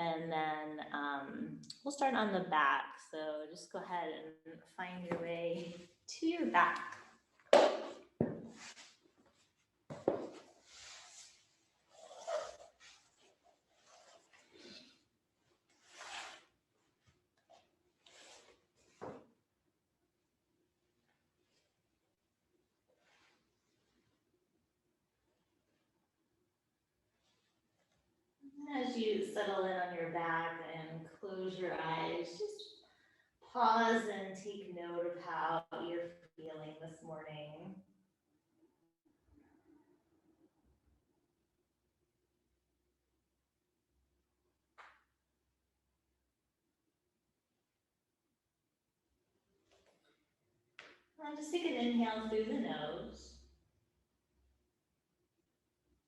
And then we'll start on the back. So just go ahead and find your way to your back. As you settle in on your back and close your eyes, just pause and take note of how you're feeling this morning. And just take an inhale through the nose.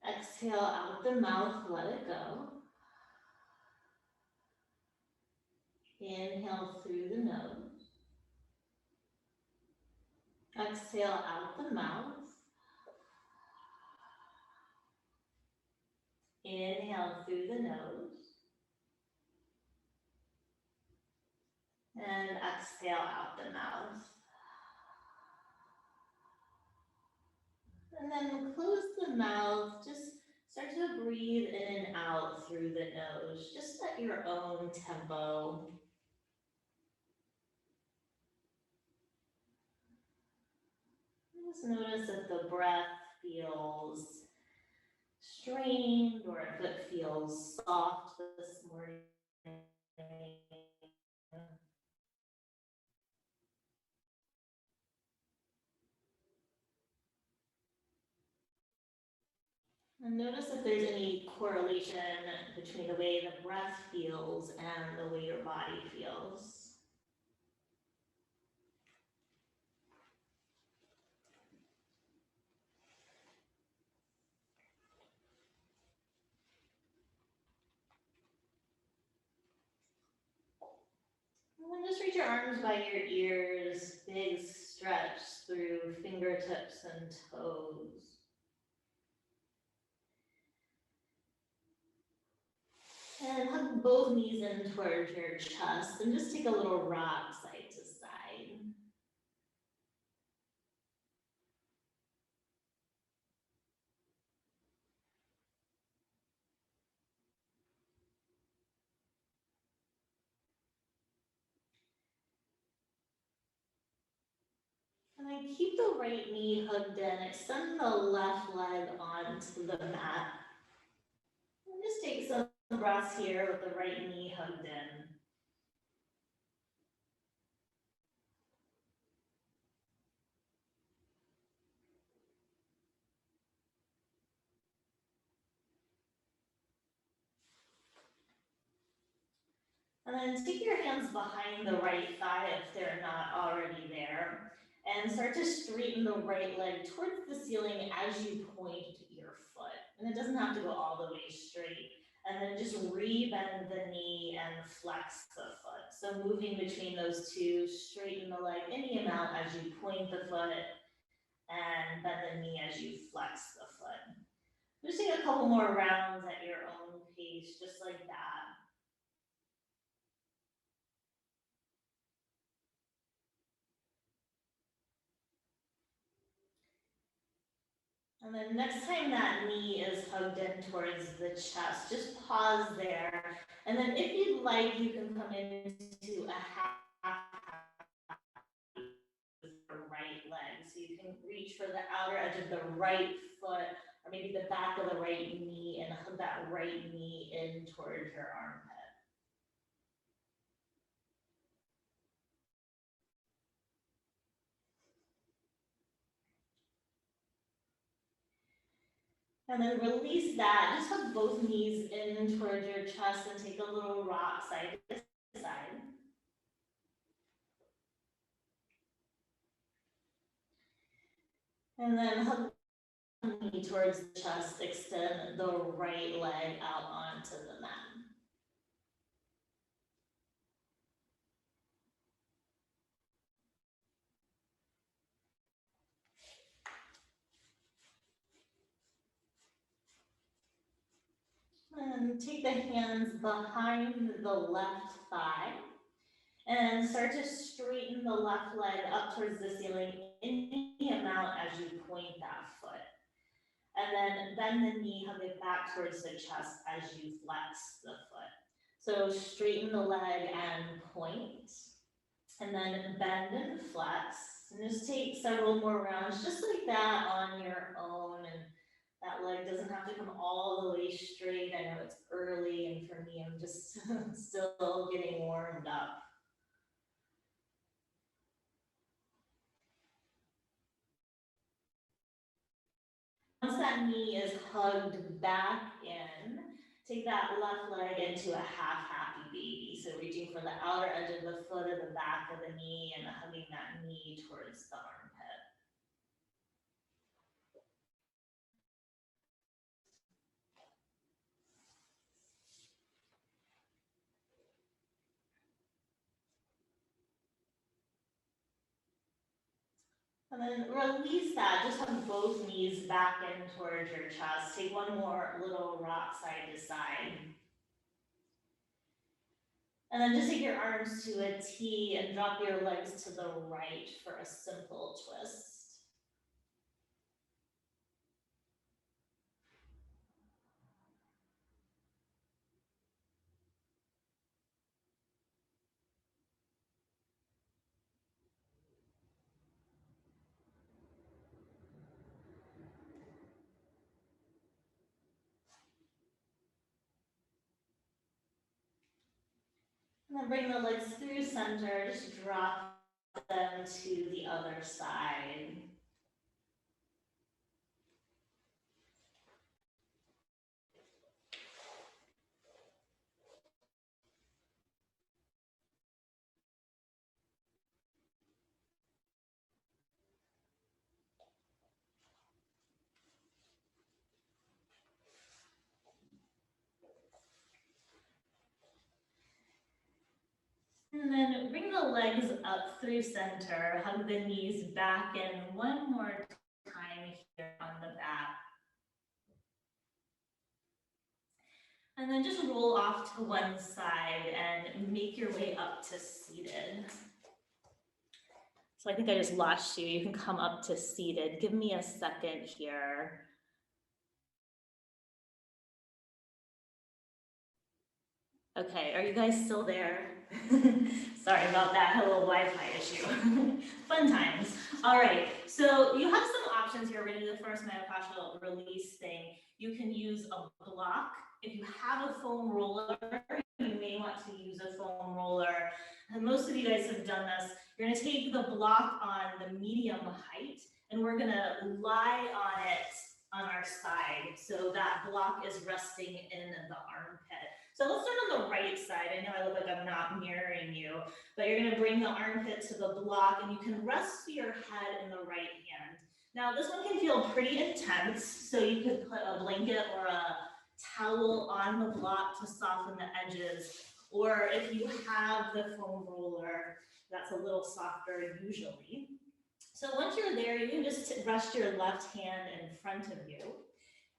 Exhale out the mouth, let it go. Inhale through the nose. Exhale out the mouth. Inhale through the nose. And exhale out the mouth. And then close the mouth. Just start to breathe in and out through the nose, just at your own tempo. Just notice if the breath feels strained or if it feels soft this morning. And notice if there's any correlation between the way the breath feels and the way your body feels. And then just reach your arms by your ears, big stretch through fingertips and toes. And hug both knees in towards your chest and just take a little rock side to side. And then keep the right knee hugged in, extend the left leg onto the mat. And just take some breaths here with the right knee hugged in. And then take your hands behind the right thigh if they're not already there. And start to straighten the right leg towards the ceiling as you point your foot. And it doesn't have to go all the way straight. And then just re-bend the knee and flex the foot. So moving between those two, straighten the leg any amount as you point the foot and bend the knee as you flex the foot. Just take a couple more rounds at your own pace, just like that. And then next time that knee is hugged in towards the chest, just pause there. And then if you'd like, you can come into a half with your right leg. So you can reach for the outer edge of the right foot, or maybe the back of the right knee, and hug that right knee in towards your armpit. And then release that. Just hug both knees in towards your chest and take a little rock side to side. And then hug the knee towards the chest, extend the right leg out onto the mat. And take the hands behind the left thigh and start to straighten the left leg up towards the ceiling any amount as you point that foot. And then bend the knee, hug it back towards the chest as you flex the foot. So straighten the leg and point, and then bend and flex. And just take several more rounds just like that on your own. And that leg doesn't have to come all the way straight. I know it's early, and for me, I'm just still getting warmed up. Once that knee is hugged back in, take that left leg into a half happy baby. So reaching for the outer edge of the foot or the back of the knee and hugging that knee towards the armpit. And then release that, just hug both knees back in towards your chest. Take one more little rock side to side. And then just take your arms to a T and drop your legs to the right for a simple twist. And then bring the legs through center, just drop them to the other side. And then bring the legs up through center, hug the knees back in one more time here on the back. And then just roll off to one side and make your way up to seated. So I think I just lost you. You can come up to seated. Give me a second here. Okay, are you guys still there? Sorry about that, had a little Wi-Fi issue. Fun times. All right, so you have some options here. We're gonna do the first myofascial release thing. You can use a block. If you have a foam roller, you may want to use a foam roller. And most of you guys have done this. You're gonna take the block on the medium height, and we're gonna lie on it on our side. So that block is resting in the armpit. So let's start on the right side. I know I look like I'm not mirroring you, but you're gonna bring the armpit to the block and you can rest your head in the right hand. Now this one can feel pretty intense, so you could put a blanket or a towel on the block to soften the edges, or if you have the foam roller, that's a little softer usually. So once you're there, you can just rest your left hand in front of you.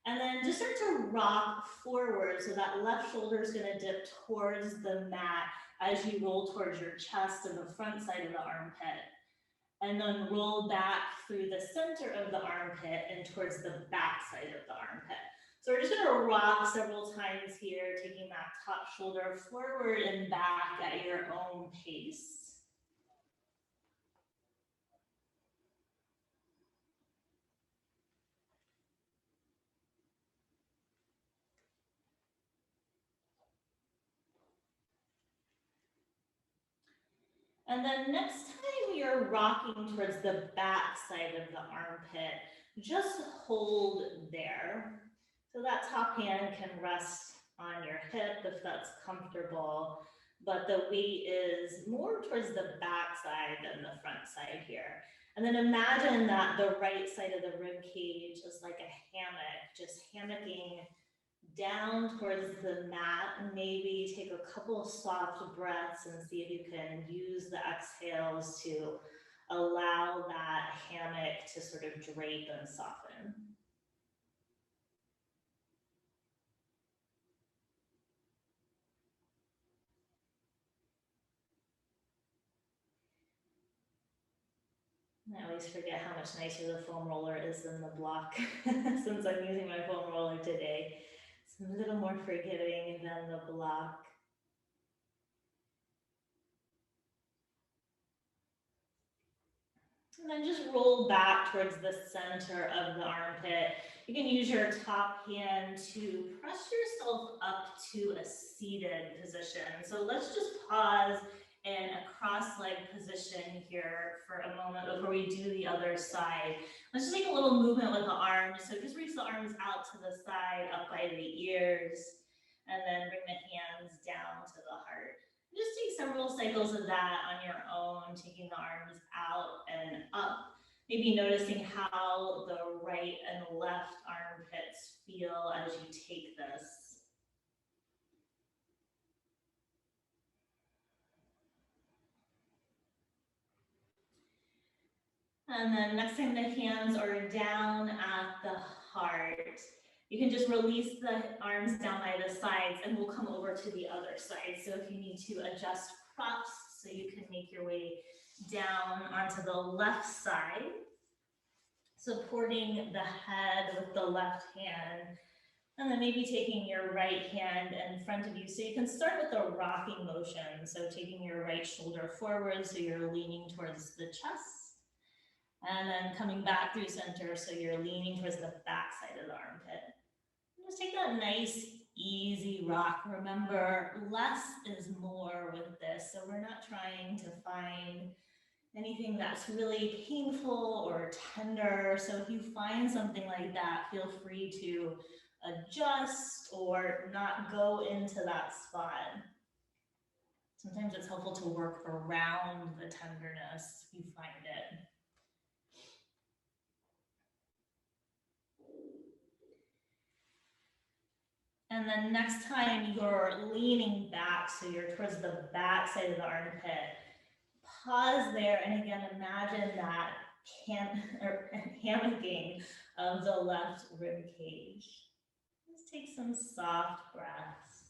And then just start to rock forward, so that left shoulder is gonna dip towards the mat as you roll towards your chest and the front side of the armpit. And then roll back through the center of the armpit and towards the back side of the armpit. So we're just gonna rock several times here, taking that top shoulder forward and back at your own pace. And then next time you're rocking towards the back side of the armpit, just hold there. So that top hand can rest on your hip if that's comfortable, but the weight is more towards the back side than the front side here. And then imagine that the right side of the rib cage is like a hammock, just hammocking down towards the mat, and maybe take a couple of soft breaths and see if you can use the exhales to allow that hammock to sort of drape and soften. I always forget how much nicer the foam roller is than the block since I'm using my foam roller today. It's a little more forgiving than the block. And then just roll back towards the center of the armpit. You can use your top hand to press yourself up to a seated position. So let's just pause in a cross-leg position here for a moment before we do the other side. Let's just take a little movement with the arms. So just reach the arms out to the side, up by the ears, and then bring the hands down to the heart. Just take several cycles of that on your own, taking the arms out and up. Maybe noticing how the right and left armpits feel as you take this. And then next time the hands are down at the heart, you can just release the arms down by the sides and we'll come over to the other side. So if you need to adjust props, so you can make your way down onto the left side, supporting the head with the left hand, and then maybe taking your right hand in front of you. So you can start with a rocking motion. So taking your right shoulder forward so you're leaning towards the chest, and then coming back through center so you're leaning towards the back side of the armpit. Just take that nice, easy rock. Remember, less is more with this. So we're not trying to find anything that's really painful or tender. So if you find something like that, feel free to adjust or not go into that spot. Sometimes it's helpful to work around the tenderness if you find it. And then next time you're leaning back, so you're towards the back side of the armpit, pause there and again imagine that hammocking of the left rib cage. Just take some soft breaths.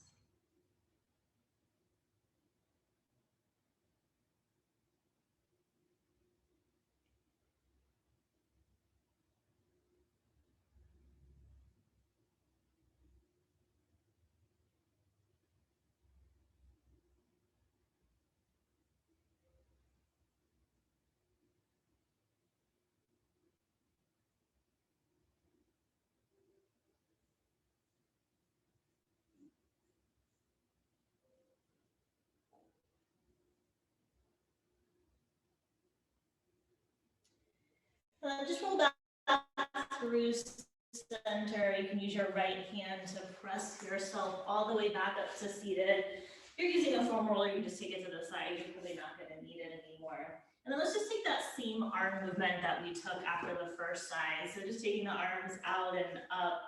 Just roll back through center. You can use your right hand to press yourself all the way back up to seated. If you're using a foam roller, you just take it to the side. You're probably not going to need it anymore. And then let's just take that same arm movement that we took after the first side. So just taking the arms out and up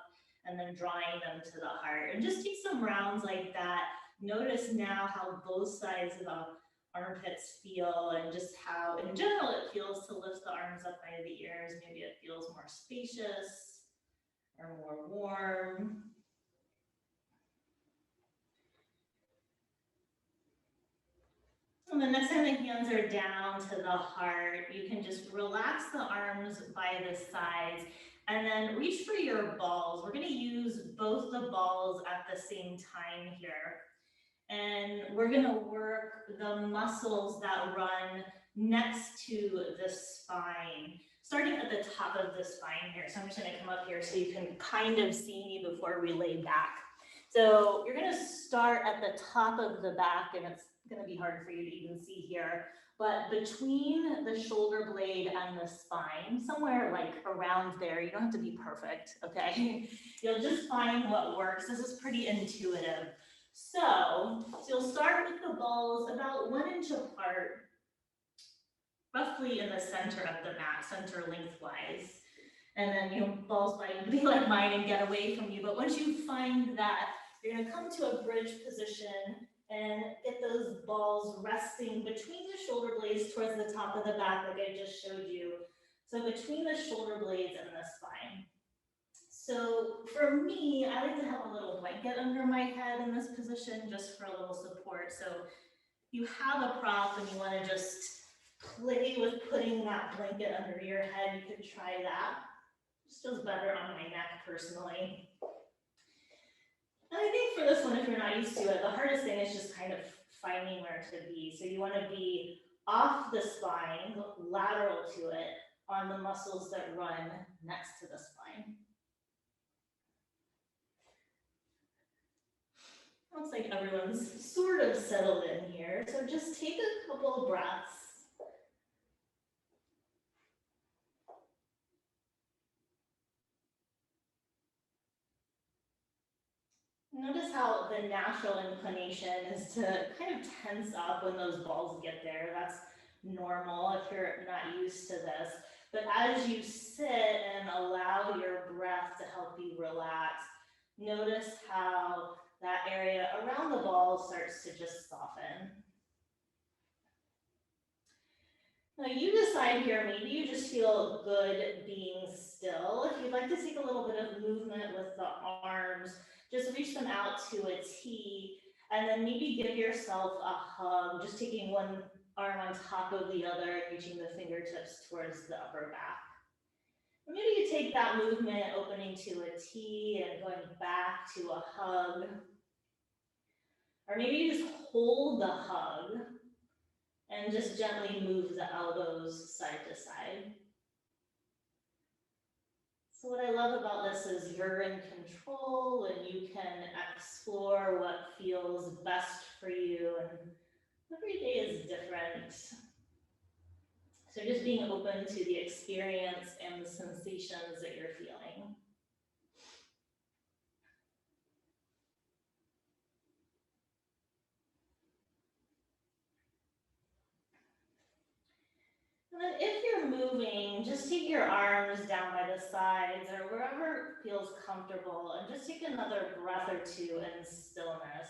and then drawing them to the heart. And just take some rounds like that. Notice now how both sides of the armpits feel and just how in general it feels to lift the arms up by the ears. Maybe it feels more spacious or more warm. And the next time the hands are down to the heart, you can just relax the arms by the sides and then reach for your balls. We're going to use both the balls at the same time here. And we're going to work the muscles that run next to the spine, starting at the top of the spine here. So I'm just going to come up here so you can kind of see me before we lay back. So you're going to start at the top of the back, and it's going to be hard for you to even see here, but between the shoulder blade and the spine, somewhere like around there, you don't have to be perfect, okay? You'll just find what works. This is pretty intuitive. So you'll start with the balls about 1 inch apart, roughly in the center of the mat, center lengthwise. And then your balls might be like mine and get away from you. But once you find that, you're going to come to a bridge position and get those balls resting between the shoulder blades towards the top of the back, like I just showed you. So between the shoulder blades and the spine. So for me, I like to have a little blanket under my head in this position just for a little support. So you have a prop and you want to just play with putting that blanket under your head, you could try that. Just feels better on my neck personally. And I think for this one, if you're not used to it, the hardest thing is just kind of finding where to be. So you want to be off the spine, lateral to it, on the muscles that run next to the spine. Looks like everyone's sort of settled in here. So just take a couple of breaths. Notice how the natural inclination is to kind of tense up when those balls get there. That's normal if you're not used to this. But as you sit and allow your breath to help you relax, notice how that area around the ball starts to just soften. Now you decide here, maybe you just feel good being still. If you'd like to take a little bit of movement with the arms, just reach them out to a T, and then maybe give yourself a hug, just taking one arm on top of the other, reaching the fingertips towards the upper back. Maybe you take that movement, opening to a T and going back to a hug. Or maybe you just hold the hug and just gently move the elbows side to side. So what I love about this is you're in control and you can explore what feels best for you, and every day is different. So just being open to the experience and the sensations that you're feeling. And then if you're moving, just take your arms down by the sides or wherever feels comfortable, and just take another breath or two in stillness.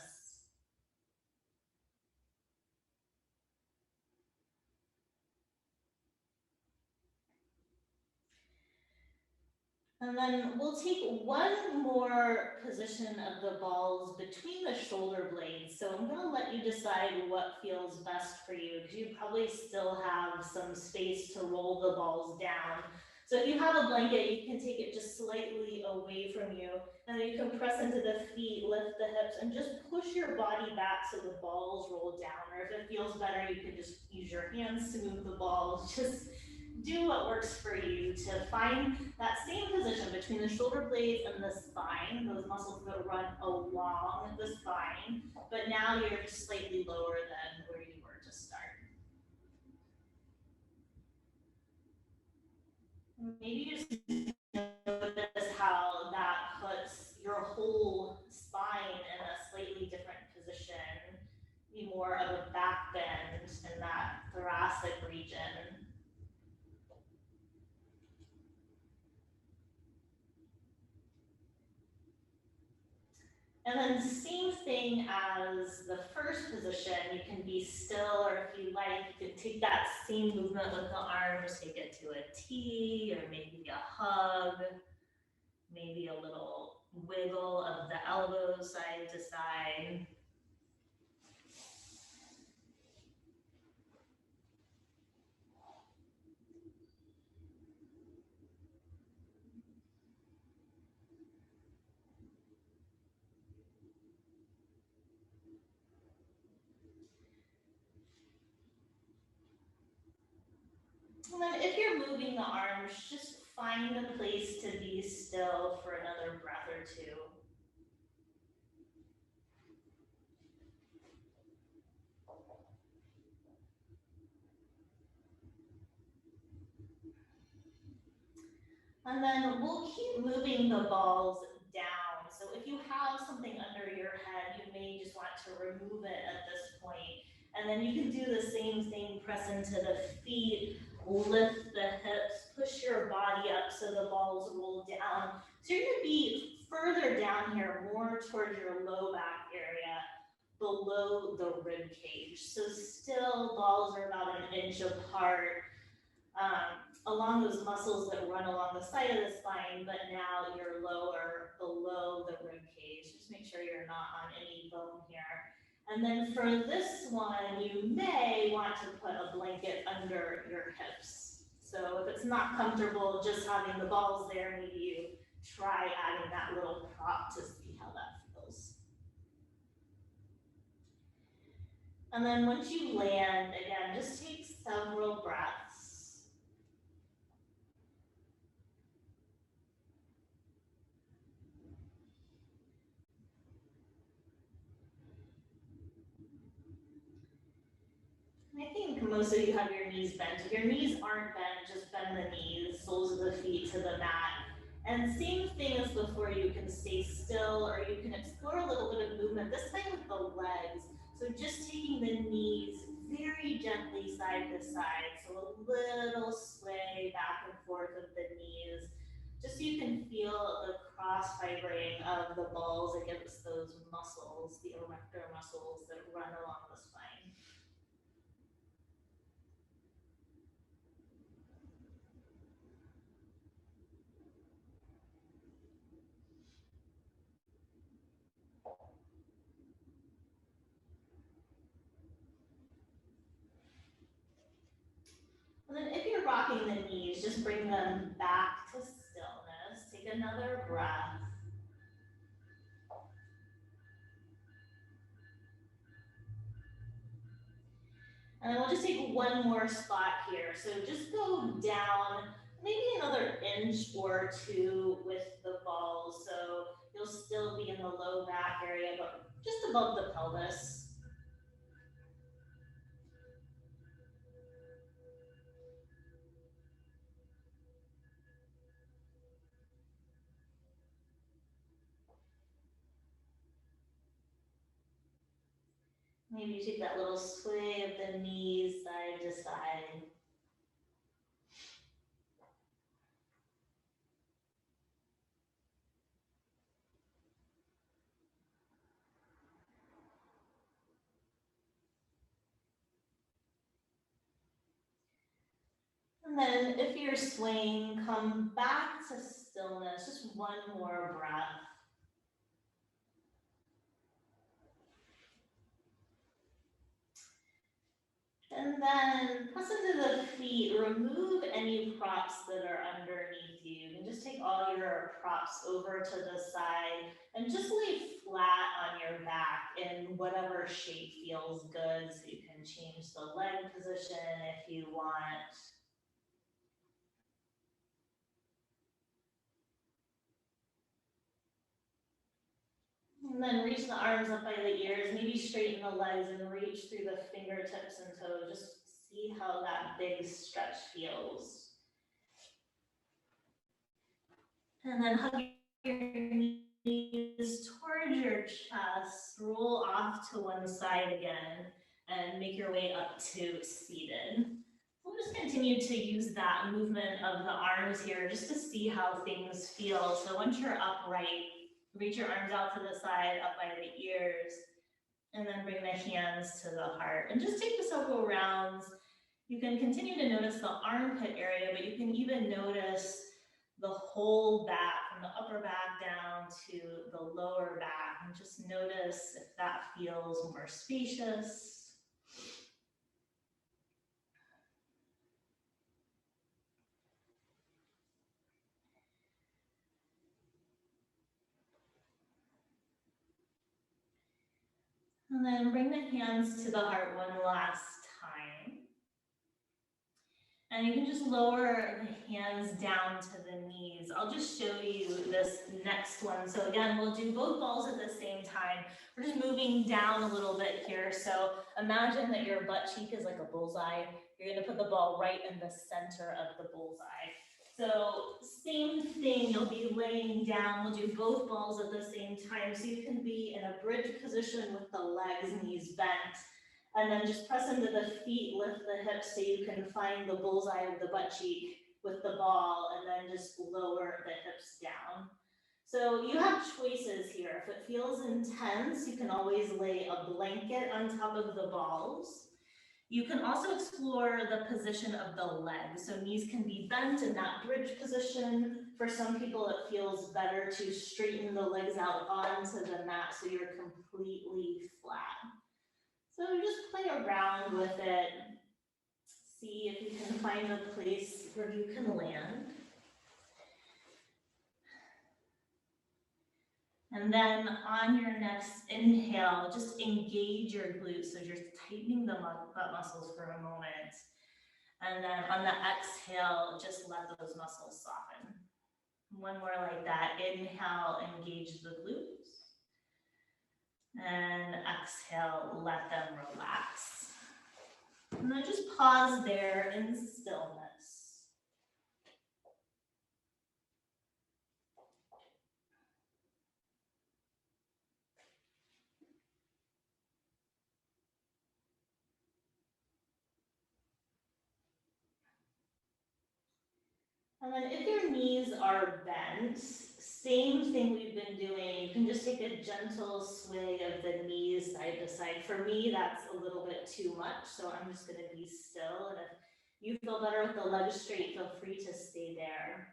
And then we'll take one more position of the balls between the shoulder blades. So I'm going to let you decide what feels best for you, because you probably still have some space to roll the balls down. So if you have a blanket, you can take it just slightly away from you, and then you can press into the feet, lift the hips, and just push your body back so the balls roll down. Or if it feels better, you can just use your hands to move the balls. Just do what works for you to find that same position between the shoulder blades and the spine, those muscles that run along the spine, but now you're just slightly lower than where you were to start. Maybe you just notice how that puts your whole spine in a slightly different position, be more of a back bend in that thoracic region. And then same thing as the first position, you can be still, or if you like, you can take that same movement with the arms, take it to a T, or maybe a hug, maybe a little wiggle of the elbows side to side. And then if you're moving the arms, just find a place to be still for another breath or two. And then we'll keep moving the balls down. So if you have something under your head, you may just want to remove it at this point. And then you can do the same thing, press into the feet, lift the hips, push your body up so the balls roll down. So you're gonna be further down here, more towards your low back area, below the rib cage. So still balls are about an inch apart. Along those muscles that run along the side of the spine, but now you're lower below the rib cage. Just make sure you're not on any bone here. And then for this one, you may want to put a blanket under your hips. So if it's not comfortable just having the balls there, maybe you try adding that little prop to see how that feels. And then once you land, again, just take several breaths. And I think most of you have your knees bent. If your knees aren't bent, just bend the knees, soles of the feet to the mat. And same thing as before, you can stay still or you can explore a little bit of movement, this time with the legs. So just taking the knees very gently side to side. So a little sway back and forth of the knees, just so you can feel the cross fibrating of the balls against those muscles, the erector muscles that run along the spine. And then if you're rocking the knees, just bring them back to stillness. Take another breath. And then we'll just take one more spot here. So just go down maybe another inch or two with the balls. So you'll still be in the low back area, but just above the pelvis. Maybe you take that little sway of the knees side to side. And then if you're swaying, come back to stillness, just one more breath. And then press into the feet, remove any props that are underneath you. You can just take all your props over to the side and just lay flat on your back in whatever shape feels good. So you can change the leg position if you want. And then reach the arms up by the ears, maybe straighten the legs and reach through the fingertips and toes. Just see how that big stretch feels. And then hug your knees towards your chest, roll off to one side again, and make your way up to seated. We'll just continue to use that movement of the arms here just to see how things feel. So once you're upright, reach your arms out to the side, up by the ears, and then bring the hands to the heart. And just take several rounds. You can continue to notice the armpit area, but you can even notice the whole back, from the upper back down to the lower back, and just notice if that feels more spacious. And then bring the hands to the heart one last time. And you can just lower the hands down to the knees. I'll just show you this next one. So again, we'll do both balls at the same time. We're just moving down a little bit here. So imagine that your butt cheek is like a bullseye. You're gonna put the ball right in the center of the bullseye. So same thing, you'll be laying down. We'll do both balls at the same time. So you can be in a bridge position with the legs, knees bent. And then just press into the feet, lift the hips so you can find the bullseye of the butt cheek with the ball, and then just lower the hips down. So you have choices here. If it feels intense, you can always lay a blanket on top of the balls. You can also explore the position of the legs. So knees can be bent in that bridge position. For some people, it feels better to straighten the legs out onto the mat so you're completely flat. So just play around with it. See if you can find a place where you can land. And then on your next inhale, just engage your glutes. So you're tightening the butt muscles for a moment. And then on the exhale, just let those muscles soften. One more like that. Inhale, engage the glutes. And exhale, let them relax. And then just pause there in stillness. And then if your knees are bent, same thing we've been doing. You can just take a gentle sway of the knees side to side. For me, that's a little bit too much, so I'm just gonna be still. And if you feel better with the legs straight, feel free to stay there.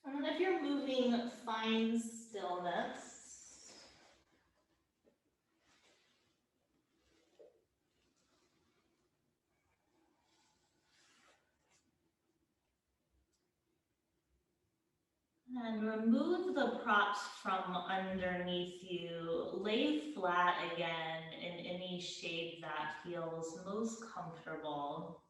And then if you're moving, find stillness. And remove the props from underneath you. Lay flat again in any shape that feels most comfortable.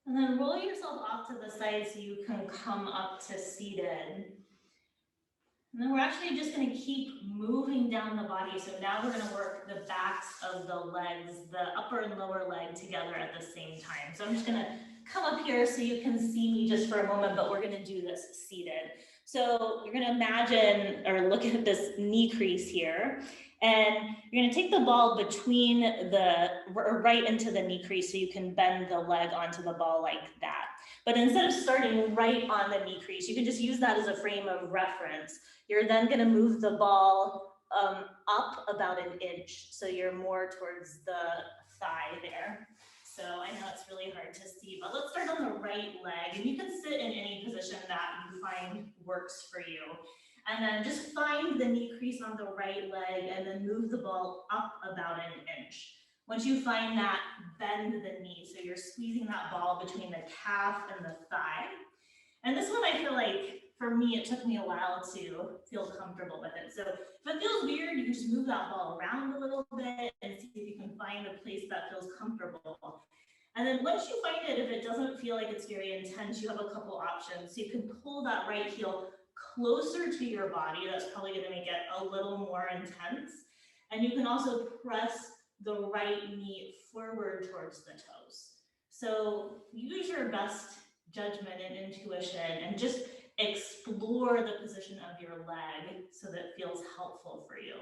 And then roll yourself off to the side so you can come up to seated. And then we're actually just going to keep moving down the body. So now we're going to work the backs of the legs, the upper and lower leg together at the same time. So I'm just going to come up here so you can see me just for a moment, but we're going to do this seated. So you're going to imagine or look at this knee crease here. And you're going to take the ball between right into the knee crease so you can bend the leg onto the ball like that. But instead of starting right on the knee crease, you can just use that as a frame of reference. You're then going to move the ball up about an inch. So you're more towards the thigh there. So I know it's really hard to see, but let's start on the right leg. And you can sit in any position that you find works for you. And then just find the knee crease on the right leg and then move the ball up about an inch. Once you find that, bend the knee. So you're squeezing that ball between the calf and the thigh. And this one, I feel like, for me, it took me a while to feel comfortable with it. So if it feels weird, you can just move that ball around a little bit and see if you can find a place that feels comfortable. And then once you find it, if it doesn't feel like it's very intense, you have a couple options. So you can pull that right heel closer to your body. That's probably going to make it a little more intense. And you can also press the right knee forward towards the toes. So use your best judgment and intuition and just explore the position of your leg so that it feels helpful for you.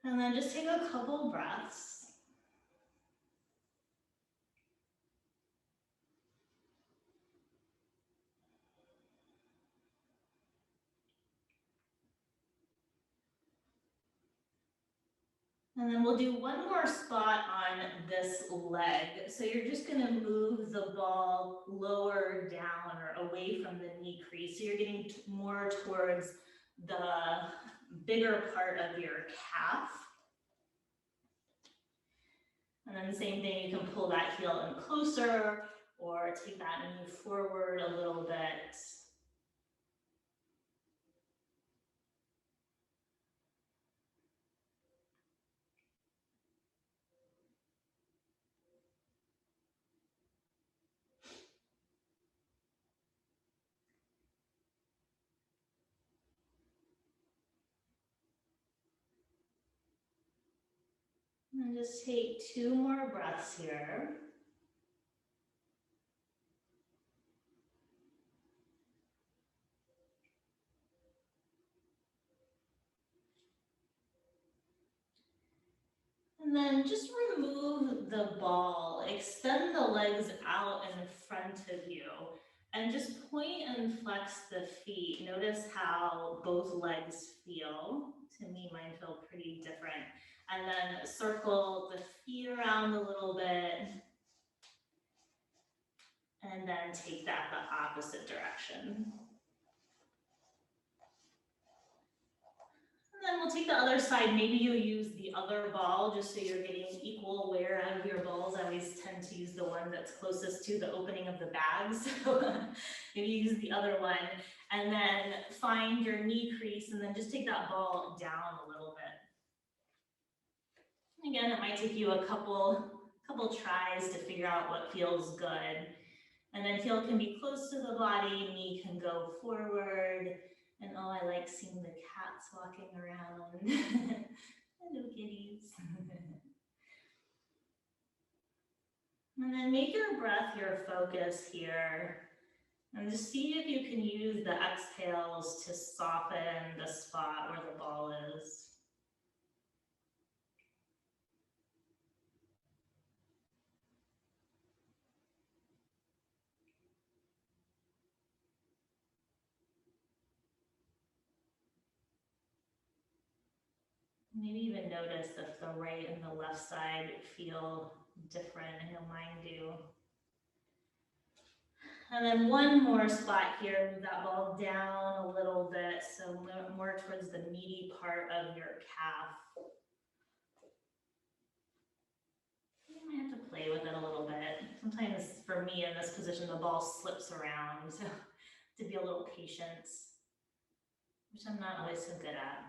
And then just take a couple breaths. And then we'll do one more spot on this leg. So you're just going to move the ball lower down or away from the knee crease. So you're getting more towards the bigger part of your calf. And then the same thing, you can pull that heel in closer or take that knee forward a little bit. And just take 2 more breaths here. And then just remove the ball, extend the legs out in And just point and flex the feet. Notice how both legs feel. To me, mine feel pretty different. And then circle the feet around a little bit. And then take that the opposite direction. And then we'll take the other side. Maybe you'll use the other ball just so you're getting equal wear out of your balls. I always tend to use the one that's closest to the opening of the bag. So maybe use the other one and then find your knee crease and then just take that ball down a little bit. Again, it might take you a couple tries to figure out what feels good. And then heel can be close to the body, knee can go forward. And oh, I like seeing the cats walking around. Hello, kitties. And then make your breath your focus here. And just see if you can use the exhales to soften the spot where the ball is. Maybe even notice if the right and the left side feel different. I know mine do. And then one more spot here, move that ball down a little bit, so more towards the meaty part of your calf. You might have to play with it a little bit. Sometimes for me in this position, the ball slips around, so to be a little patient, which I'm not always so good at.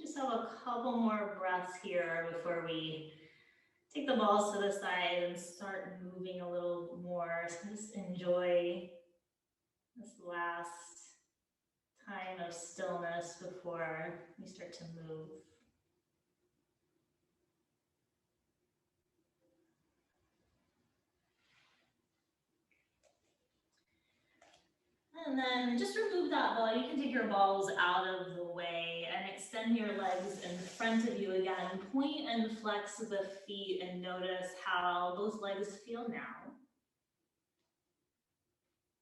Just have a couple more breaths here before we take the balls to the side and start moving a little more. So just enjoy this last time of stillness before we start to move. And then just remove that ball. You can take your balls out of the way and extend your legs in front of you again. Point and flex the feet and notice how those legs feel now.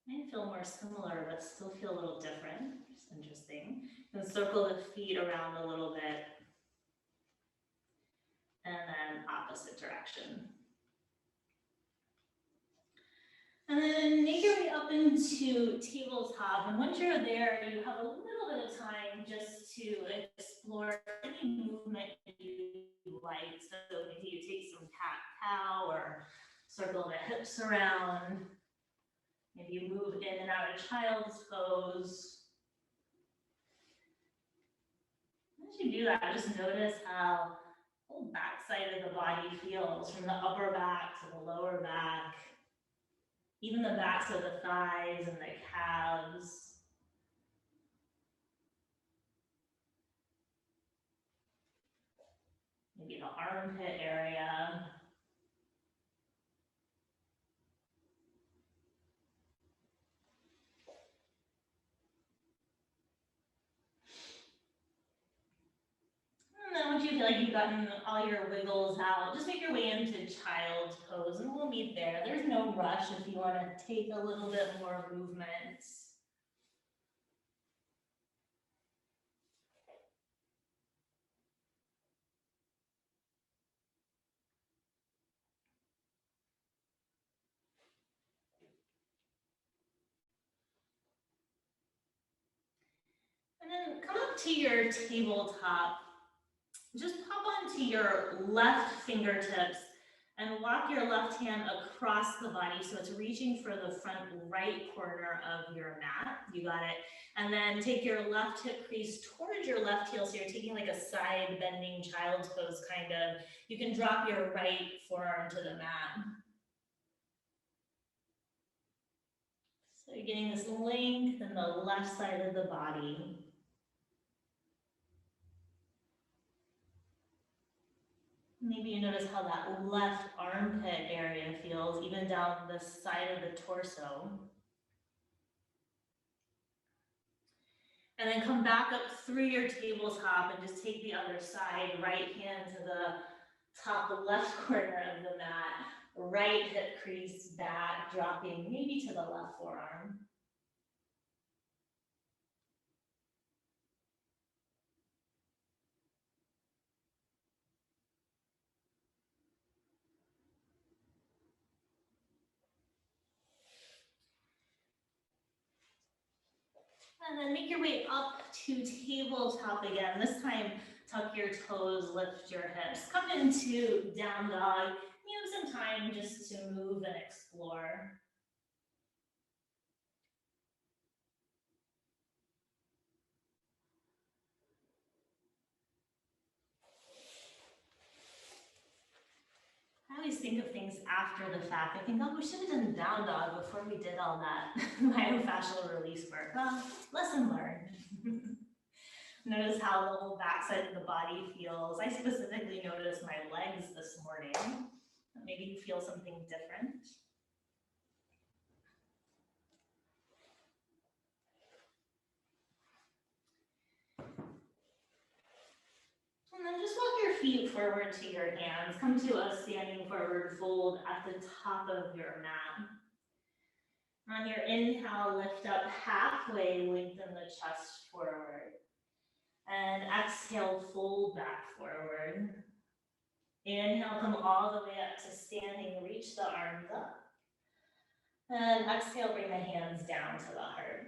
Might feel more similar, but still feel a little different. Just interesting. And circle the feet around a little bit. And then opposite direction. And then make your way up into tabletop. And once you're there, you have a little bit of time just to explore any movement you like. So maybe you take some cat-cow or circle the hips around. Maybe you move in and out of child's pose. As you do that, just notice how the whole back side of the body feels, from the upper back to the lower back. Even the backs of the thighs and the calves. Maybe the armpit area. And then once you feel like you've gotten all your wiggles out, just make your way into child's pose and we'll meet there. There's no rush if you want to take a little bit more movement. And then come up to your tabletop. Just pop onto your left fingertips and walk your left hand across the body so it's reaching for the front right corner of your mat. You got it. And then take your left hip crease towards your left heel. So you're taking like a side bending child's pose kind of. You can drop your right forearm to the mat. So you're getting this length in the left side of the body. Maybe you notice how that left armpit area feels, even down the side of the torso. And then come back up through your tabletop and just take the other side, right hand to the top left corner of the mat, right hip crease back, dropping maybe to the left forearm. And then make your way up to tabletop again. This time, tuck your toes, lift your hips. Come into down dog. You have some time just to move and explore. I always think of things after the fact. I think, oh, we should have done down dog before we did all that myofascial release work. Well, lesson learned. Notice how the whole backside of the body feels. I specifically noticed my legs this morning. Maybe you feel something different. And then just walk your feet forward to your hands. Come to a standing forward fold at the top of your mat. On your inhale, lift up halfway, lengthen the chest forward. And exhale, fold back forward. Inhale, come all the way up to standing, reach the arms up. And exhale, bring the hands down to the heart.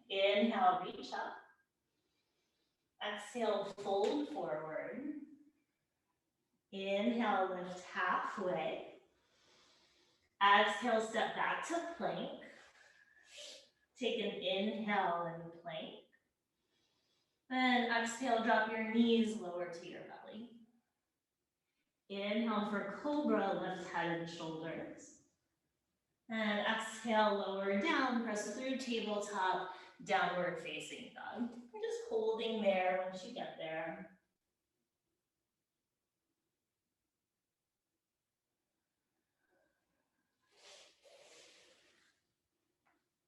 Inhale, reach up. Exhale, fold forward. Inhale, lift halfway. Exhale, step back to plank. Take an inhale and plank. Then exhale, drop your knees lower to your belly. Inhale for cobra, lift head and shoulders. And exhale, lower down, press through tabletop, downward facing dog. We're just holding there once you get there.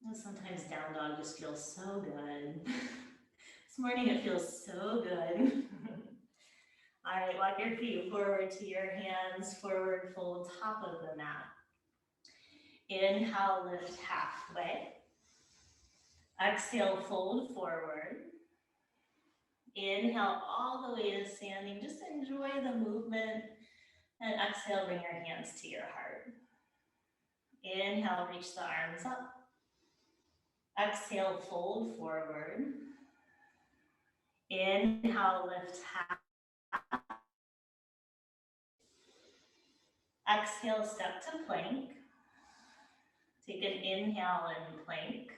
And sometimes down dog just feels so good. This morning it feels so good. All right, walk your feet forward to your hands, forward fold top of the mat. Inhale, lift halfway. Exhale, fold forward. Inhale all the way to standing. Just enjoy the movement. And exhale, bring your hands to your heart. Inhale, reach the arms up. Exhale, fold forward. Inhale, lift half. Exhale, step to plank. Take an inhale and plank.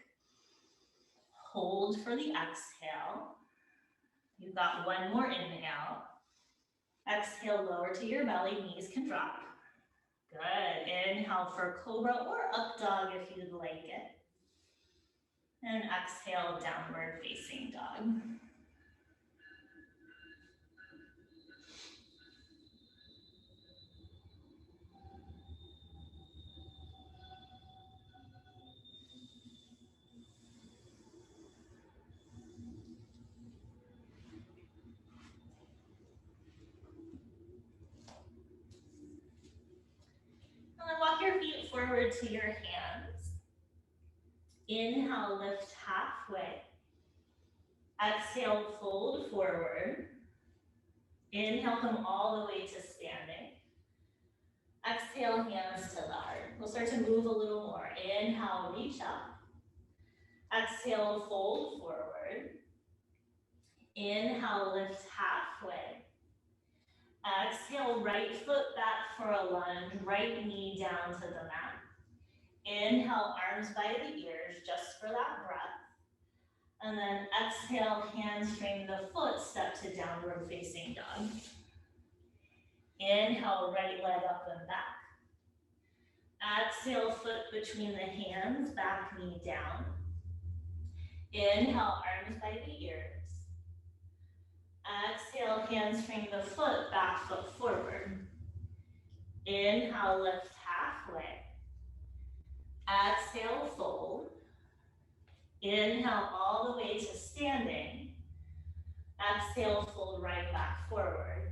Hold for the exhale. You've got one more inhale. Exhale, lower to your belly, knees can drop. Good. Inhale for cobra or up dog if you'd like it. And exhale, downward facing dog. And then walk your feet forward to your hands. Inhale, lift halfway. Exhale, fold forward. Inhale, come all the way to standing. Exhale, hands to the heart. We'll start to move a little more. Inhale, reach up. Exhale, fold forward. Inhale, lift halfway. Exhale, right foot back for a lunge, right knee down to the mat. Inhale, arms by the ears, just for that breath. And then exhale, hamstring the foot, step to downward facing dog. Inhale, right leg up and back. Exhale, foot between the hands, back knee down. Inhale, arms by the ears. Exhale, hands bring the foot, back foot forward. Inhale, lift halfway. Exhale, fold. Inhale all the way to standing. Exhale, fold right back forward.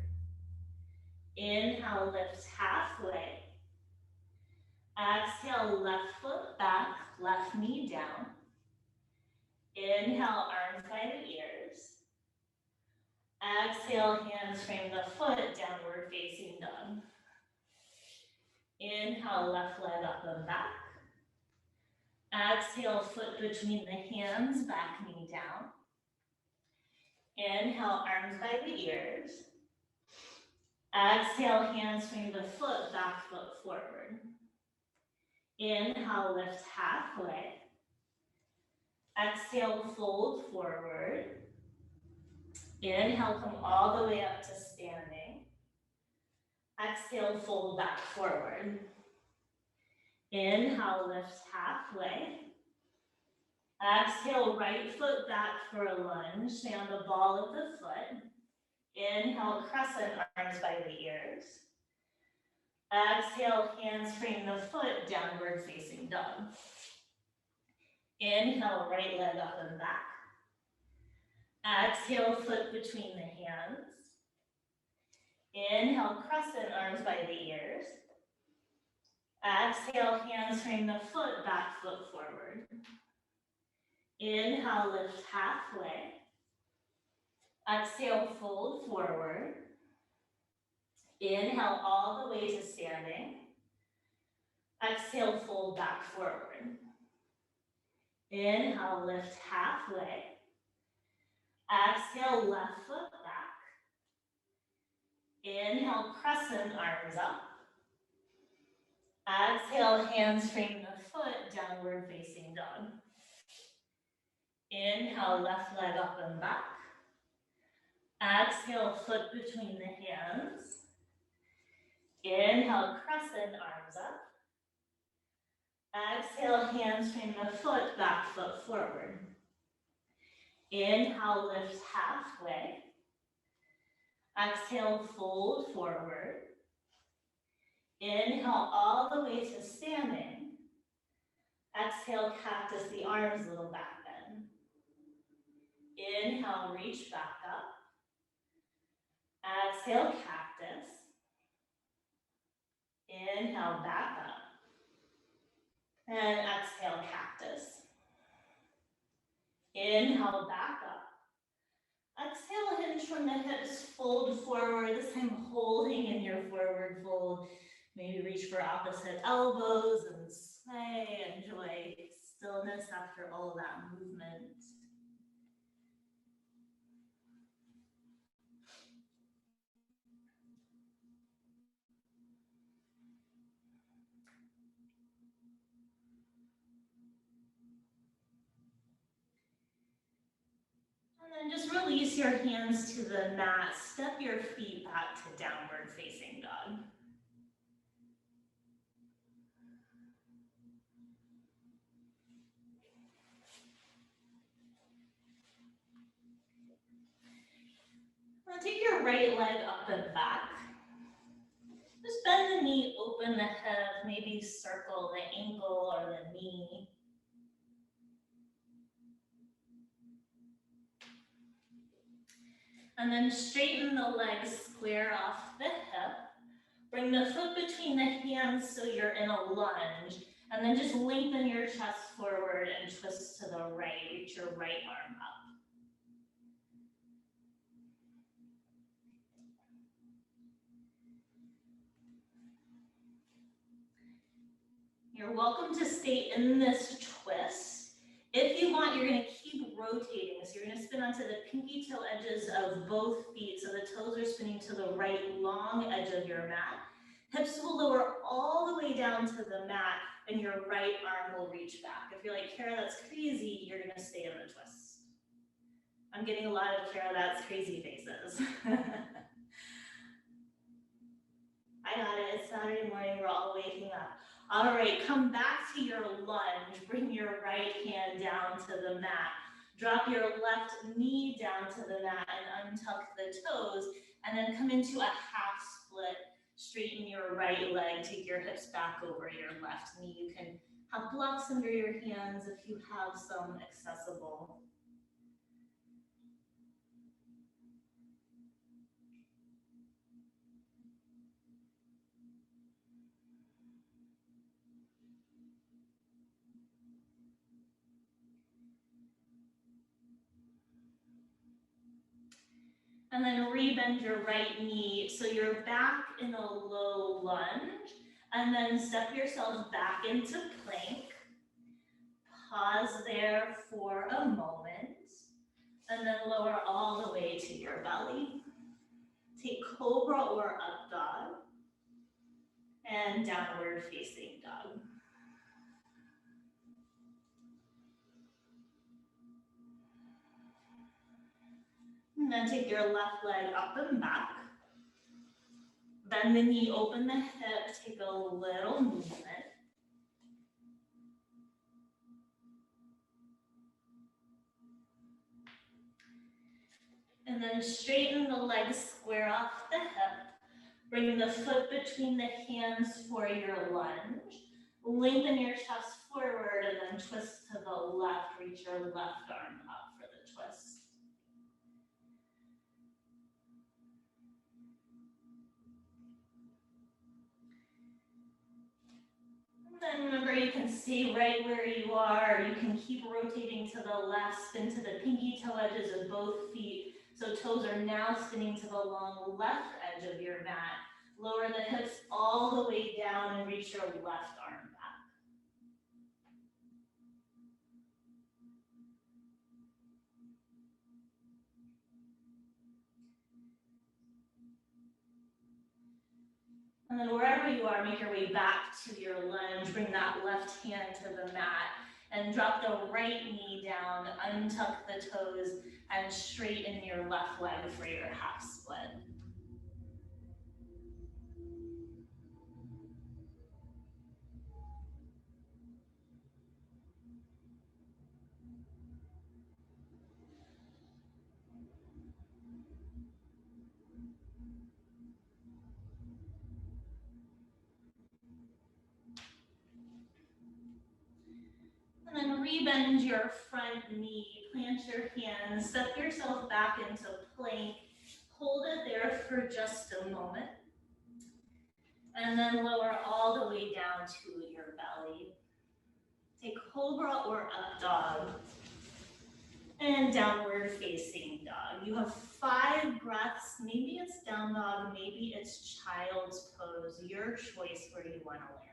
Inhale, lift halfway. Exhale, left foot back, left knee down. Inhale, arms by the ears. Exhale, hands frame the foot, downward facing dog. Inhale, left leg up and back. Exhale, foot between the hands, back knee down. Inhale, arms by the ears. Exhale, hands frame the foot, back foot forward. Inhale, lift halfway. Exhale, fold forward. Inhale, come all the way up to standing. Exhale, fold back forward. Inhale, lift halfway. Exhale, right foot back for a lunge. Stay on the ball of the foot. Inhale, crescent, arms by the ears. Exhale, hands frame the foot, downward facing dog. Inhale, right leg up and back. Exhale, foot between the hands. Inhale, crescent, arms by the ears. Exhale, hands frame the foot, back foot forward. Inhale, lift halfway. Exhale, fold forward. Inhale all the way to standing. Exhale, fold back forward. Inhale, lift halfway. Exhale, left foot back. Inhale, crescent, arms up. Exhale, hands frame the foot, downward facing dog. Inhale, left leg up and back. Exhale, foot between the hands. Inhale, crescent, arms up. Exhale, hands frame the foot, back foot forward. Inhale, lift halfway. Exhale, fold forward. Inhale all the way to standing. Exhale, cactus the arms, little back bend. Inhale, reach back up. Exhale, cactus. Inhale, back up. And exhale, cactus. Inhale, back up. Exhale, hinge from the hips, fold forward, this time holding in your forward fold. Maybe reach for opposite elbows and sway, enjoy stillness after all that movement. And then just release your hands to the mat, step your feet back to downward facing dog. Now take your right leg up and back. Just bend the knee, open the hip, maybe circle the ankle or the knee. And then straighten the legs square off the hip. Bring the foot between the hands so you're in a lunge. And then just lengthen your chest forward and twist to the right. Reach your right arm up. You're welcome to stay in this twist. If you want, you're going to keep rotating. So you're going to spin onto the pinky toe edges of both feet. So the toes are spinning to the right long edge of your mat. Hips will lower all the way down to the mat and your right arm will reach back. If you're like, Kara, that's crazy, you're going to stay in the twist. I'm getting a lot of Kara, that's crazy faces. I got it. It's Saturday morning. We're all waking up. All right, come back to your lunge. Bring your right hand down to the mat. Drop your left knee down to the mat and untuck the toes, and then come into a half split. Straighten your right leg, take your hips back over your left knee. You can have blocks under your hands if you have some accessible. And then rebend your right knee so you're back in a low lunge, and then step yourself back into plank. Pause there for a moment, and then lower all the way to your belly. Take cobra or up dog, and downward facing dog. And then take your left leg up and back. Bend the knee, open the hip, take a little movement. And then straighten the legs, square off the hip. Bring the foot between the hands for your lunge. Lengthen your chest forward and then twist to the left. Reach your left arm up for the twist. And then remember, you can stay right where you are. You can keep rotating to the left, spin to the pinky toe edges of both feet. So toes are now spinning to the long left edge of your mat. Lower the hips all the way down and reach your left arm back. And then wherever you are, make your way back to your lunge. Bring that left hand to the mat and drop the right knee down, untuck the toes, and straighten your left leg for your half split. And then rebend your front knee, plant your hands, step yourself back into plank, hold it there for just a moment, and then lower all the way down to your belly. Take cobra or up dog, and downward facing dog. You have 5 breaths. Maybe it's down dog, maybe it's child's pose, your choice where you want to land.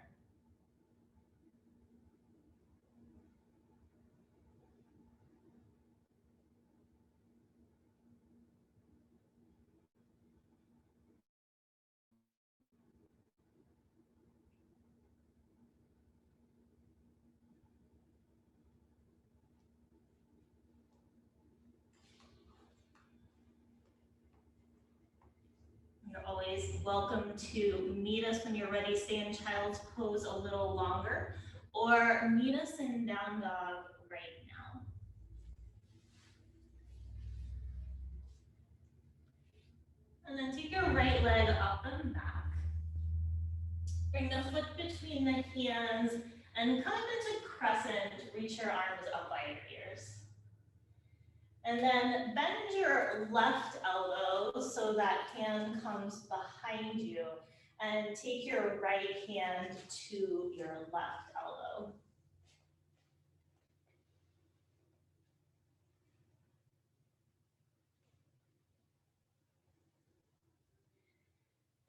You're always welcome to meet us when you're ready. Stay in child's pose a little longer, or meet us in down dog right now. And then take your right leg up and back. Bring the foot between the hands and come into crescent. Reach your arms up by your ears. And then bend your left elbow so that hand comes behind you, and take your right hand to your left elbow.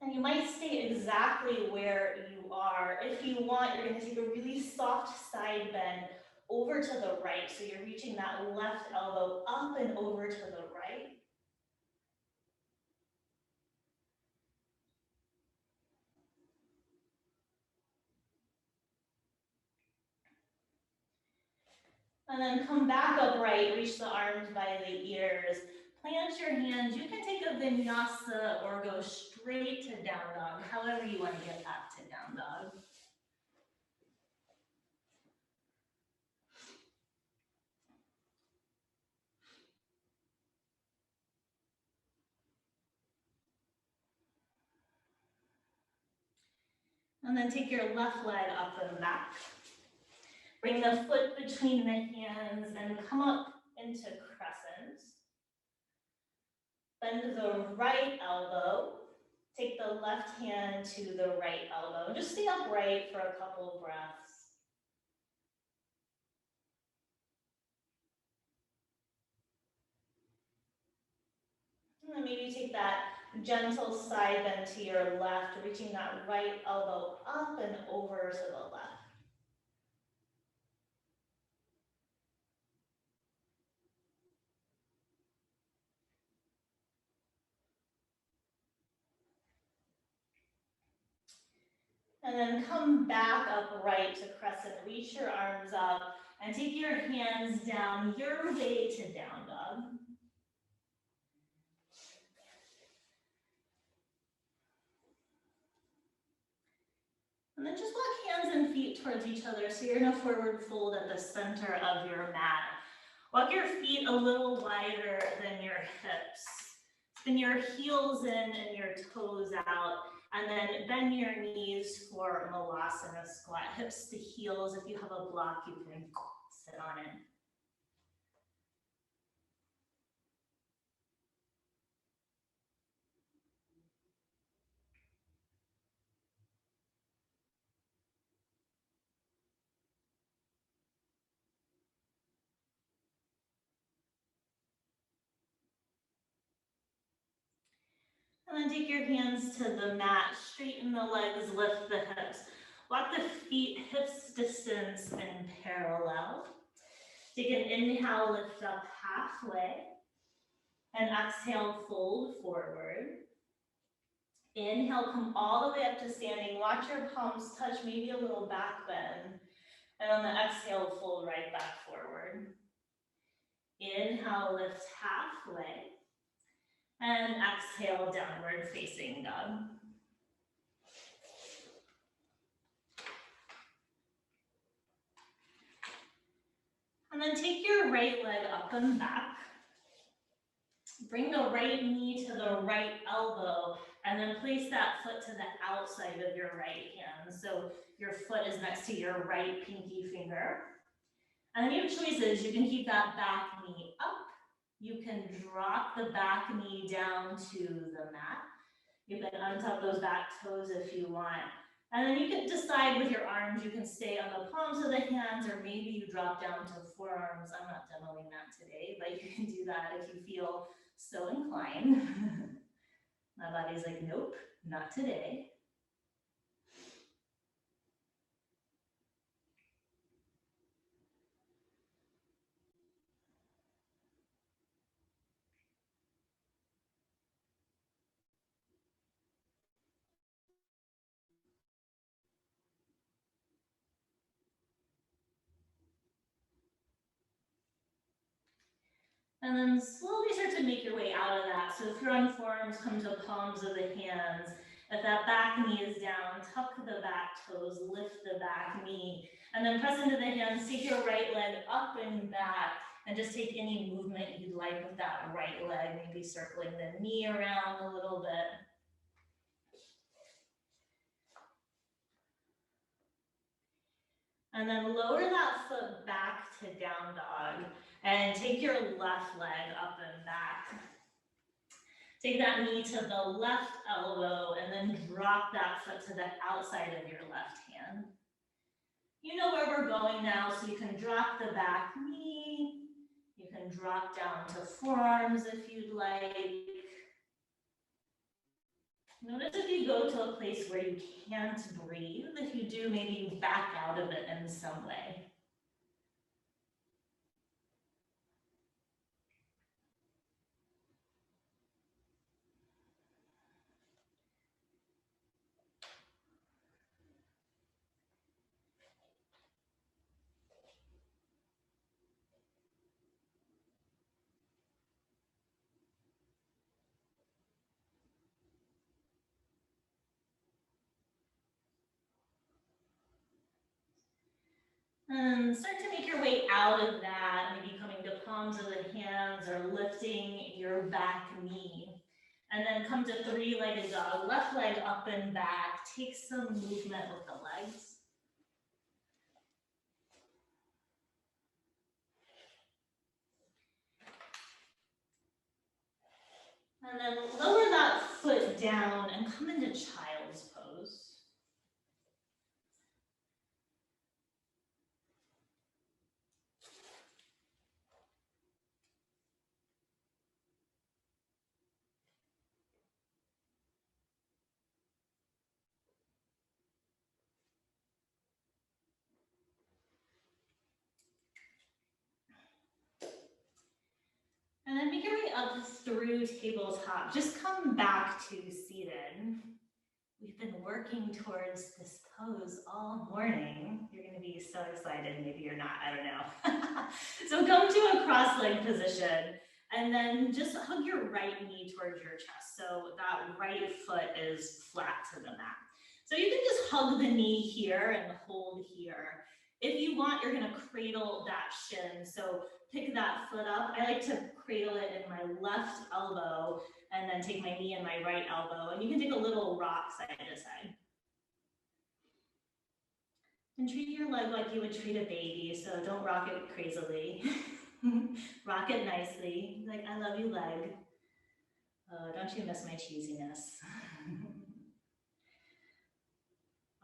And you might stay exactly where you are. If you want, you're going to take a really soft side bend over to the right. So you're reaching that left elbow up and over to the right. And then come back upright, reach the arms by the ears. Plant your hands. You can take a vinyasa or go straight to down dog, however you want to get back to down dog. And then take your left leg up and back. Bring the foot between the hands and come up into crescent. Bend the right elbow. Take the left hand to the right elbow. Just stay upright for a couple of breaths. And then maybe take that gentle side bend to your left, reaching that right elbow up and over to the left. And then come back upright to crescent. Reach your arms up and take your hands down your way to down dog. And then just walk hands and feet towards each other so you're in a forward fold at the center of your mat. Walk your feet a little wider than your hips. Spin your heels in and your toes out. And then bend your knees for Malasana squat. Hips to heels. If you have a block, you can sit on it. And then take your hands to the mat, straighten the legs, lift the hips. Walk the feet hips distance in parallel. Take an inhale, lift up halfway. And exhale, fold forward. Inhale, come all the way up to standing. Watch your palms touch, maybe a little back bend. And on the exhale, fold right back forward. Inhale, lift halfway. And exhale, downward facing dog. And then take your right leg up and back. Bring the right knee to the right elbow, and then place that foot to the outside of your right hand. So your foot is next to your right pinky finger. And then you have choices. You can keep that back knee up. You can drop the back knee down to the mat. You can untap those back toes if you want. And then you can decide with your arms, you can stay on the palms of the hands, or maybe you drop down to forearms. I'm not demoing that today, but you can do that if you feel so inclined. My body's like, nope, not today. And then slowly start to make your way out of that. So if you're on forearms, come to palms of the hands. If that back knee is down, tuck the back toes, lift the back knee, and then press into the hands, take your right leg up and back, and just take any movement you'd like with that right leg, maybe circling the knee around a little bit. And then lower that foot back to down dog, and take your left leg up and back. Take that knee to the left elbow and then drop that foot to the outside of your left hand. You know where we're going now, so you can drop the back knee. You can drop down to forearms if you'd like. Notice if you go to a place where you can't breathe. If you do, maybe you back out of it in some way. And start to make your way out of that, maybe coming to palms of the hands or lifting your back knee. And then come to three-legged dog, left leg up and back, take some movement with the legs. And then lower that foot down and come into child's pose. And then make your way up through tabletop. Just come back to seated. We've been working towards this pose all morning. You're gonna be so excited, maybe you're not, I don't know. So come to a cross-leg position and then just hug your right knee towards your chest. So that right foot is flat to the mat. So you can just hug the knee here and hold here. If you want, you're gonna cradle that shin. So pick that foot up. I like to cradle it in my left elbow and then take my knee in my right elbow. And you can take a little rock side to side. And treat your leg like you would treat a baby, so don't rock it crazily. Rock it nicely, like I love you leg. Oh, don't you miss my cheesiness?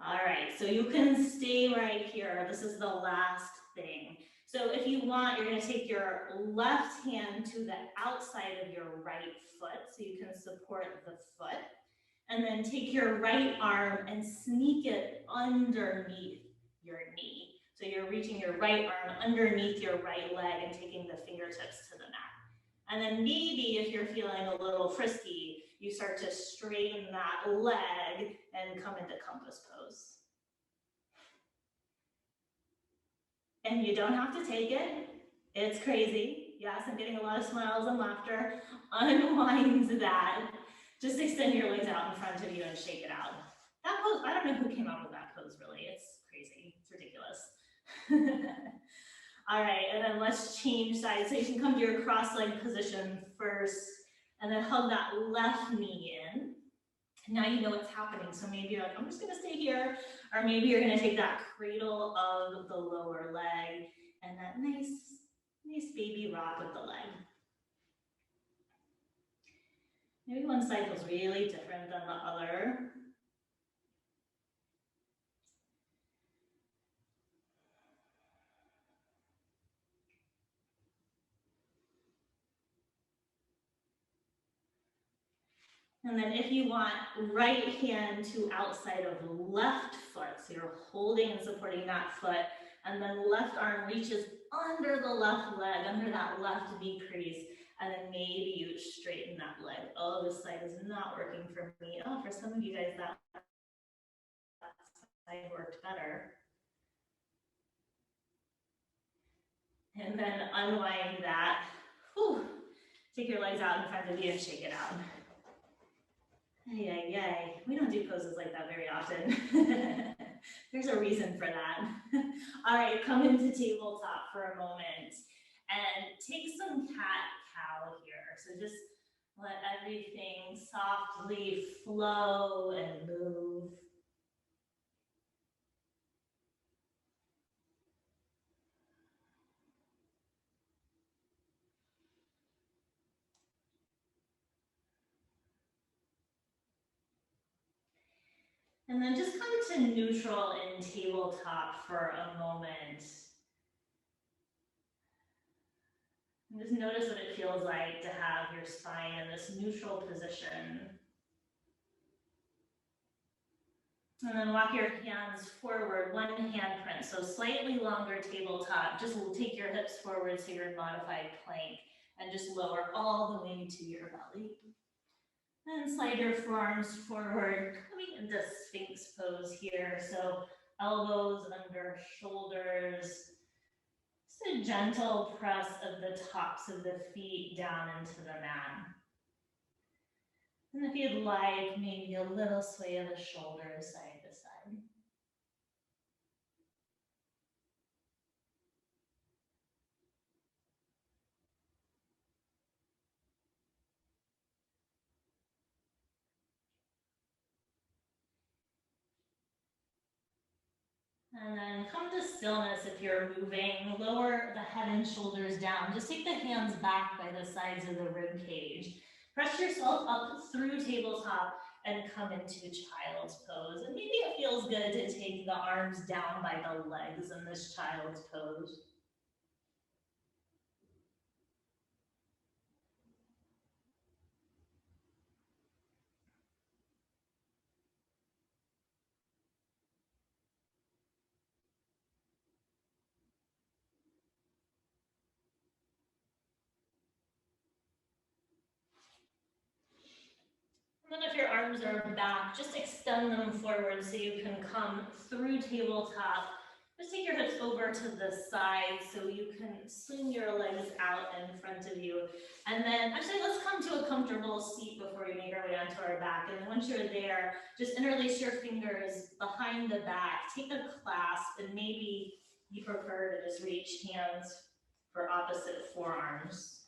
All right, so you can stay right here. This is the last thing. So if you want, you're gonna take your left hand to the outside of your right foot so you can support the foot. And then take your right arm and sneak it underneath your knee. So you're reaching your right arm underneath your right leg and taking the fingertips to the mat. And then maybe if you're feeling a little frisky, you start to straighten that leg and come into compass pose. And you don't have to take it. It's crazy. Yes, I'm getting a lot of smiles and laughter. Unwind that. Just extend your legs out in front of you and shake it out. That pose, I don't know who came up with that pose really. It's crazy, it's ridiculous. All right, and then let's change sides. So you can come to your cross-leg position first and then hug that left knee in. Now you know what's happening. So maybe you're like, I'm just gonna stay here. Or maybe you're gonna take that cradle of the lower leg and that nice baby rock of the leg. Maybe one side feels really different than the other. And then if you want, right hand to outside of left foot. So you're holding and supporting that foot. And then left arm reaches under the left leg, under that left knee crease. And then maybe you straighten that leg. Oh, this side is not working for me. Oh, for some of you guys, that side worked better. And then unwind that. Whew. Take your legs out in front of you and shake it out. Yay. We don't do poses like that very often. There's a reason for that. All right, come into tabletop for a moment and take some cat-cow here. So just let everything softly flow and move. And then just come to neutral in tabletop for a moment. And just notice what it feels like to have your spine in this neutral position. And then walk your hands forward, one handprint, so slightly longer tabletop. Just take your hips forward so you're in modified plank and just lower all the way to your belly. And slide your forearms forward, coming into Sphinx pose here. So elbows under shoulders. Just a gentle press of the tops of the feet down into the mat. And if you'd like, maybe a little sway of the shoulders side to side. And then come to stillness if you're moving. Lower the head and shoulders down. Just take the hands back by the sides of the rib cage. Press yourself up through tabletop and come into child's pose. And maybe it feels good to take the arms down by the legs in this child's pose. And then if your arms are back, just extend them forward so you can come through tabletop. Just take your hips over to the side so you can swing your legs out in front of you. And then actually let's come to a comfortable seat before we make our way onto our back. And then once you're there, just interlace your fingers behind the back, take a clasp, and maybe you prefer to just reach hands for opposite forearms.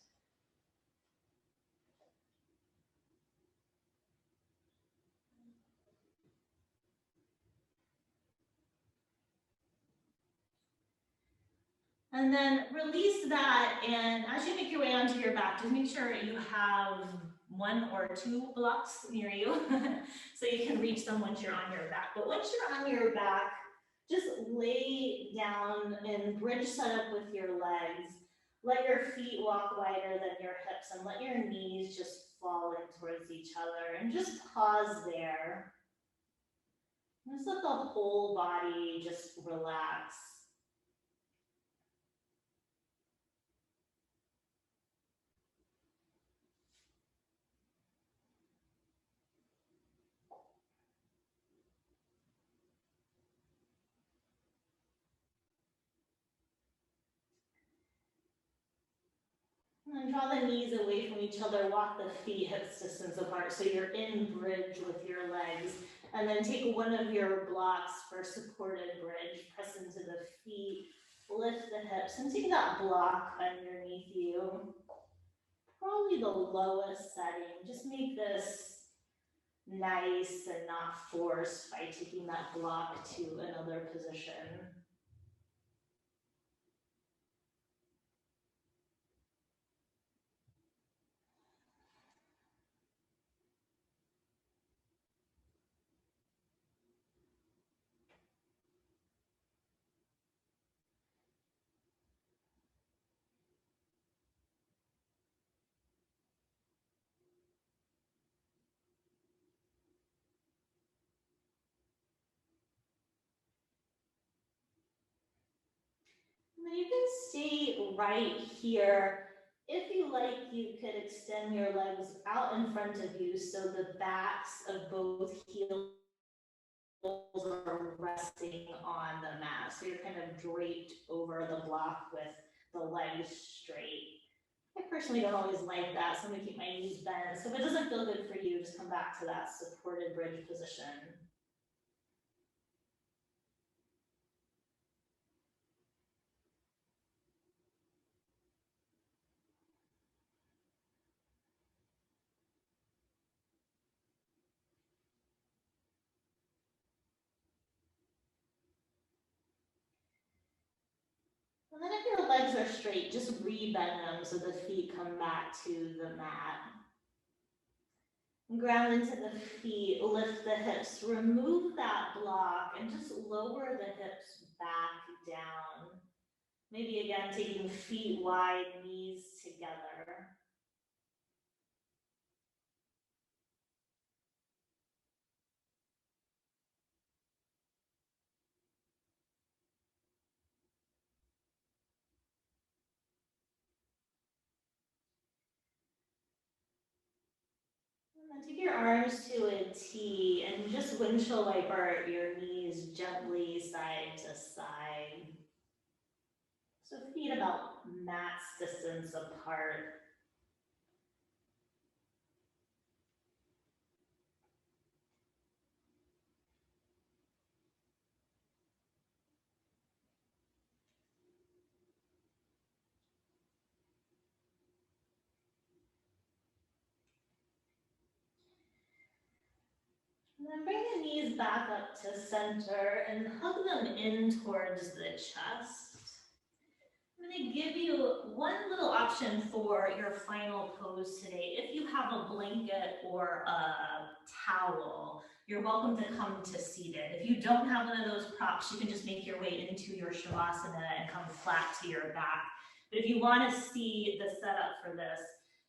And then release that, and as you make your way onto your back, just make sure you have 1 or 2 blocks near you so you can reach them once you're on your back. But once you're on your back, just lay down and bridge set up with your legs. Let your feet walk wider than your hips and let your knees just fall in towards each other, and just pause there. Just let the whole body just relax. And draw the knees away from each other, walk the feet hips distance apart so you're in bridge with your legs. And then take one of your blocks for supported bridge, press into the feet, lift the hips, and take that block underneath you. Probably the lowest setting. Just make this nice and not forced by taking that block to another position. And then you can stay right here. If you like, you could extend your legs out in front of you so the backs of both heels are resting on the mat. So you're kind of draped over the block with the legs straight. I personally don't always like that, so I'm gonna keep my knees bent. So if it doesn't feel good for you, just come back to that supported bridge position. And then if your legs are straight, just re-bend them so the feet come back to the mat. Ground into the feet, lift the hips, remove that block, and just lower the hips back down. Maybe again, taking feet wide, knees together. And then take your arms to a T and just windshield wiper your knees gently side to side. So feet about mat's distance apart. And then bring the knees back up to center and hug them in towards the chest. I'm going to give you one little option for your final pose today. If you have a blanket or a towel, you're welcome to come to seated. If you don't have one of those props, you can just make your way into your Shavasana and come flat to your back. But if you want to see the setup for this,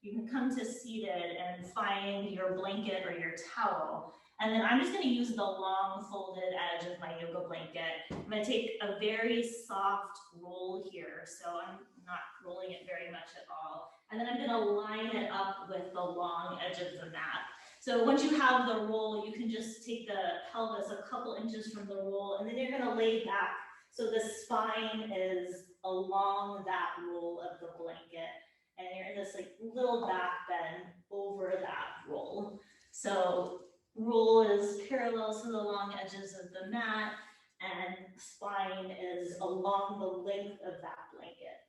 you can come to seated and find your blanket or your towel. And then I'm just going to use the long folded edge of my yoga blanket. I'm going to take a very soft roll here. So I'm not rolling it very much at all. And then I'm going to line it up with the long edge of the mat. So once you have the roll, you can just take the pelvis a couple inches from the roll, and then you're going to lay back. So the spine is along that roll of the blanket. And you're in this like little back bend over that roll. So roll is parallel to the long edges of the mat, and spine is along the length of that blanket.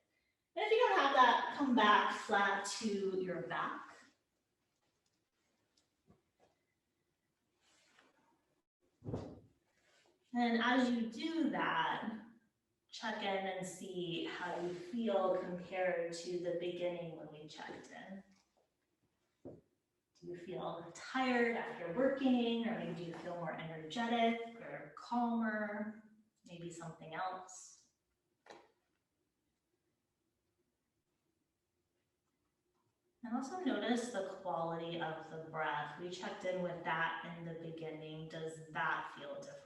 And if you don't have that, come back flat to your back. And as you do that, check in and see how you feel compared to the beginning when we checked in. Do you feel tired after working, or maybe do you feel more energetic or calmer, maybe something else? And also notice the quality of the breath. We checked in with that in the beginning. Does that feel different?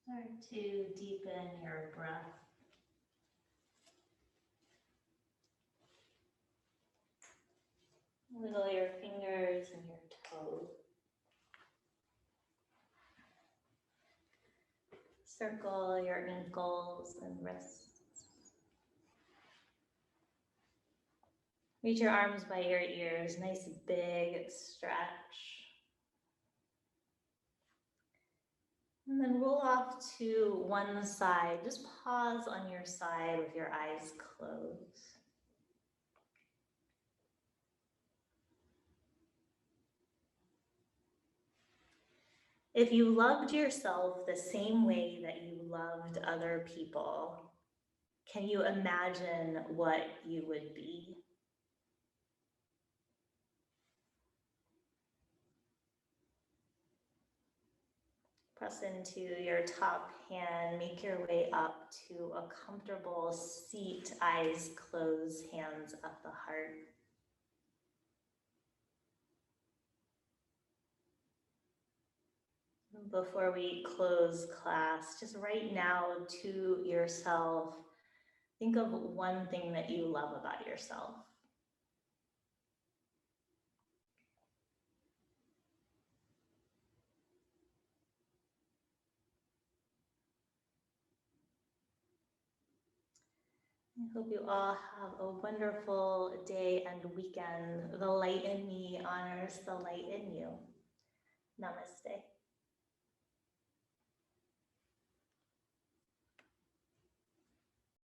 Start to deepen your breath. Wiggle your fingers and your toes. Circle your ankles and wrists. Reach your arms by your ears, nice big stretch. And then roll off to one side. Just pause on your side with your eyes closed. If you loved yourself the same way that you loved other people, can you imagine what you would be? Press into your top hand, make your way up to a comfortable seat, eyes closed, hands at the heart. Before we close class, just right now to yourself, think of one thing that you love about yourself. I hope you all have a wonderful day and weekend. The light in me honors the light in you. Namaste.